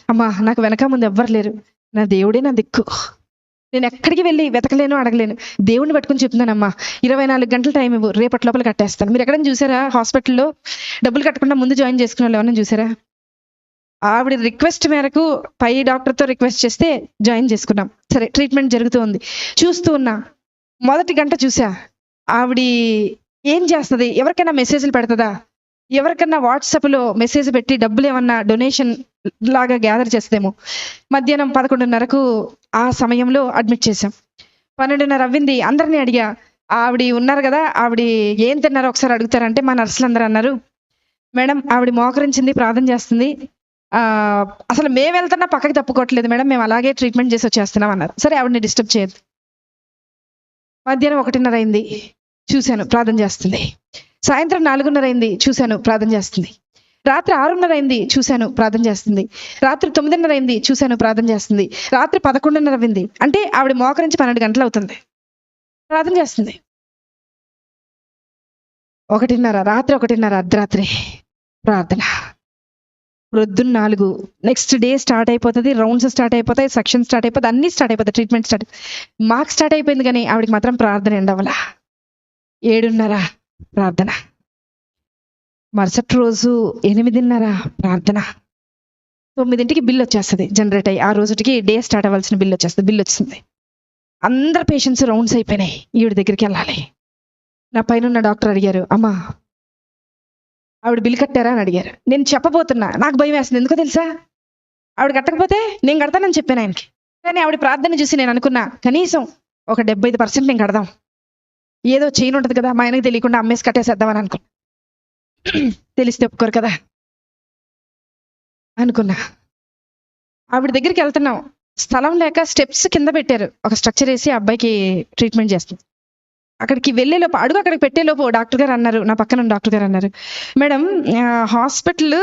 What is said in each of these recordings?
అమ్మా నాకు వెనక ముందు ఎవ్వరు లేరు, నా దేవుడే నా దిక్కు, నేను ఎక్కడికి వెళ్ళి వెతకలేను, అడగలేను, దేవుడిని పట్టుకుని చెప్తున్నానమ్మా, 24 గంటల టైం ఇవ్వు, రేపటి లోపల కట్టేస్తాను. మీరు ఎక్కడైనా చూసారా హాస్పిటల్లో డబ్బులు కట్టకుండా ముందు జాయిన్ చేసుకునే వాళ్ళు ఎవరైనా చూసారా? ఆవిడ రిక్వెస్ట్ మేరకు పై డాక్టర్తో రిక్వెస్ట్ చేస్తే జాయిన్ చేసుకున్నాం. సరే ట్రీట్మెంట్ జరుగుతూ ఉంది, చూస్తూ ఉన్నా. మొదటి గంట చూసా, ఆవిడ ఏం చేస్తుంది, ఎవరికైనా మెసేజ్లు పెడుతుందా, ఎవరికన్నా వాట్సాప్లో మెసేజ్ పెట్టి డబ్బులు ఏమన్నా డొనేషన్ లాగా గ్యాదర్ చేస్తుందేమో. మధ్యాహ్నం 11:30కు ఆ సమయంలో అడ్మిట్ చేశాం. 12:30 అవ్వింది. అందరినీ అడిగా, ఆవిడ ఉన్నారు కదా, ఆవిడ ఏం తిన్నారో ఒకసారి అడుగుతారంటే మా నర్సులు అందరూ అన్నారు, మేడం ఆవిడ మోకరించింది, ప్రార్థన చేస్తుంది, అసలు మేము వెళ్తున్నా పక్కకి తప్పుకోవట్లేదు మేడం, మేము అలాగే ట్రీట్మెంట్ చేసి వచ్చేస్తున్నాం అన్నారు. సరే ఆవిడని డిస్టర్బ్ చేయదు. మధ్యాహ్నం 1:30 అయింది, చూశాను ప్రార్థన చేస్తుంది. సాయంత్రం 4:30 అయింది, చూశాను ప్రార్థన చేస్తుంది. రాత్రి 6:30 అయింది, చూశాను ప్రార్థన చేస్తుంది. రాత్రి 9:30 అయింది, చూశాను ప్రార్థన చేస్తుంది. రాత్రి 11:30 అయింది, అంటే ఆవిడ మోకరించి 12 గంటలు అవుతుంది, ప్రార్థన చేస్తుంది. 1:30 రాత్రి 1:30 అర్ధరాత్రి ప్రార్థన. ప్రొద్దున్న 4 నెక్స్ట్ డే స్టార్ట్ అయిపోతుంది, రౌండ్స్ స్టార్ట్ అయిపోతాయి, సెక్షన్ స్టార్ట్ అయిపోతుంది, అన్నీ స్టార్ట్ అయిపోతాయి, ట్రీట్మెంట్ స్టార్ట్. మాకు స్టార్ట్ అయిపోయింది కానీ ఆవిడకి మాత్రం ప్రార్థన ఎండవల. 7:30 ప్రార్థన. మరుసటి రోజు 8:30 ప్రార్థన. 9కి బిల్ వచ్చేస్తుంది జనరేట్ అయ్యి, ఆ రోజుకి డే స్టార్ట్ అవ్వాల్సిన బిల్ వచ్చేస్తుంది. బిల్ వచ్చింది, అందరు పేషెంట్స్ రౌండ్స్ అయిపోయినాయి, ఈవిడ దగ్గరికి వెళ్ళాలి. నా పైన ఉన్న డాక్టర్ అడిగారు, అమ్మా ఆవిడ బిల్ కట్టారా అని అడిగారు. నేను చెప్పబోతున్నా, నాకు భయం వేస్తుంది, ఎందుకో తెలుసా, ఆవిడ కట్టకపోతే నేను కడతానని చెప్పాను ఆయనకి. కానీ ఆవిడ ప్రార్థన చూసి నేను అనుకున్నా, కనీసం ఒక 75% నేను కడదాం, ఏదో చైన్ ఉంటుంది కదా, మా ఆయనకి తెలియకుండా అమ్మేసి కట్టేసేద్దామని అనుకున్నా. తెలిస్తే ఒప్పుకోరు కదా అనుకున్నా. ఆవిడ దగ్గరికి వెళ్తున్నాం, స్థలం లేక స్టెప్స్ కింద పెట్టారు, ఒక స్ట్రక్చర్ వేసి అబ్బాయికి ట్రీట్మెంట్ చేస్తుంది. అక్కడికి వెళ్ళేలోపు, అడుగు అక్కడికి పెట్టేలోపు డాక్టర్ గారు అన్నారు, నా పక్కన డాక్టర్ గారు అన్నారు, మేడం హాస్పిటల్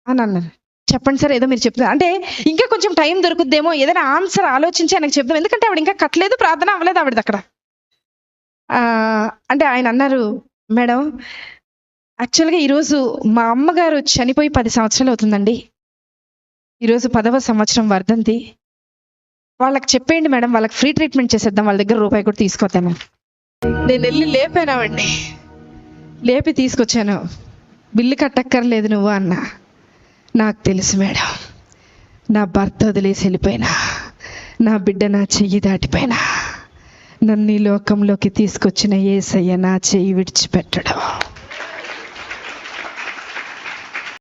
అని అన్నారు. చెప్పండి సార్, ఏదో మీరు చెప్తున్నారు అంటే ఇంకా కొంచెం టైం దొరుకుద్దేమో, ఏదైనా ఆన్సర్ ఆలోచించి ఆయనకు చెప్దాం, ఎందుకంటే ఆవిడ ఇంకా కట్టలేదు, ప్రార్థన అవ్వలేదు ఆవిడది అక్కడ. అంటే ఆయన అన్నారు, మేడం యాక్చువల్గా ఈరోజు మా అమ్మగారు చనిపోయి 10 సంవత్సరాలు అవుతుందండి, ఈరోజు 10వ సంవత్సరం వర్ధంతి, వాళ్ళకి చెప్పేయండి మేడం, వాళ్ళకి ఫ్రీ ట్రీట్మెంట్ చేసేద్దాం, వాళ్ళ దగ్గర రూపాయి కూడా తీసుకోతాను. నేను వెళ్ళి లేపానావండి, లేపి తీసుకొచ్చాను. బిల్లు కట్టక్కర్లేదు నువ్వు అన్నా. నాకు తెలుసు మేడం, నా భర్త వదిలేసి వెళ్ళిపోయినా, నా బిడ్డ నా చెయ్యి దాటిపోయినా, నన్ను ఈ లోకంలోకి తీసుకొచ్చిన యేసయ్య నా చెయ్యి విడిచిపెట్టడం.